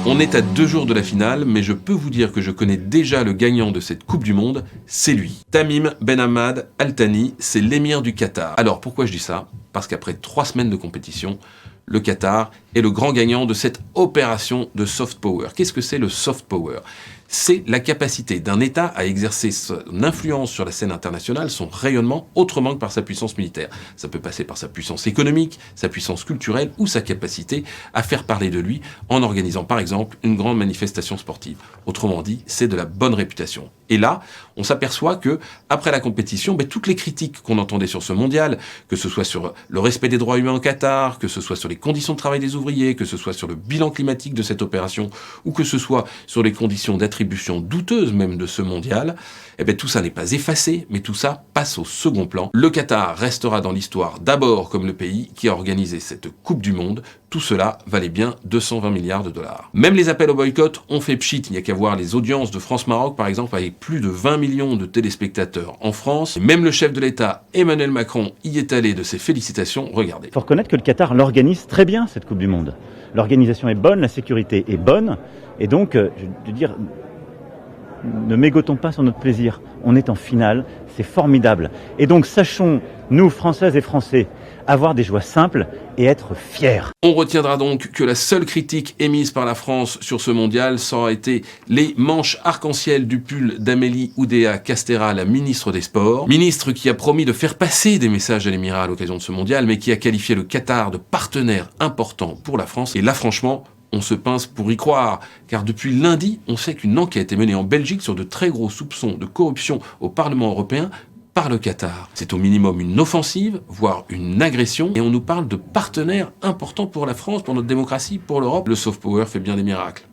On est à 2 jours de la finale, mais je peux vous dire que je connais déjà le gagnant de cette Coupe du Monde, c'est lui. Tamim Ben Hamad Al Thani, c'est l'émir du Qatar. Alors pourquoi je dis ça? Parce qu'après 3 semaines de compétition, le Qatar est le grand gagnant de cette opération de soft power. Qu'est-ce que c'est le soft power? C'est la capacité d'un État à exercer son influence sur la scène internationale, son rayonnement, autrement que par sa puissance militaire. Ça peut passer par sa puissance économique, sa puissance culturelle ou sa capacité à faire parler de lui en organisant par exemple une grande manifestation sportive. Autrement dit, c'est de la bonne réputation. Et là, on s'aperçoit que, après la compétition, toutes les critiques qu'on entendait sur ce mondial, que ce soit sur le respect des droits humains au Qatar, que ce soit sur les conditions de travail des ouvriers, que ce soit sur le bilan climatique de cette opération, ou que ce soit sur les conditions d'attribution douteuses même de ce mondial, tout ça n'est pas effacé, mais tout ça passe au second plan. Le Qatar restera dans l'histoire d'abord comme le pays qui a organisé cette Coupe du Monde. Tout cela valait bien 220 milliards de dollars. Même les appels au boycott ont fait pchit. Il n'y a qu'à voir les audiences de France-Maroc, par exemple, avec plus de 20 millions de téléspectateurs en France. Et même le chef de l'État, Emmanuel Macron, y est allé de ses félicitations. Regardez. Il faut reconnaître que le Qatar l'organise très bien, cette Coupe du Monde. L'organisation est bonne, la sécurité est bonne. Et donc, je veux dire, ne mégotons pas sur notre plaisir. On est en finale, c'est formidable. Et donc, sachons, nous, Françaises et Français, avoir des joies simples et être fiers. On retiendra donc que la seule critique émise par la France sur ce mondial, ça aura été les manches arc-en-ciel du pull d'Amélie Oudéa Castéra, la ministre des Sports. Ministre qui a promis de faire passer des messages à l'émirat à l'occasion de ce mondial, mais qui a qualifié le Qatar de partenaire important pour la France. Et là, franchement, on se pince pour y croire, car depuis lundi, on sait qu'une enquête est menée en Belgique sur de très gros soupçons de corruption au Parlement européen par le Qatar. C'est au minimum une offensive, voire une agression, et on nous parle de partenaires importants pour la France, pour notre démocratie, pour l'Europe. Le soft power fait bien des miracles.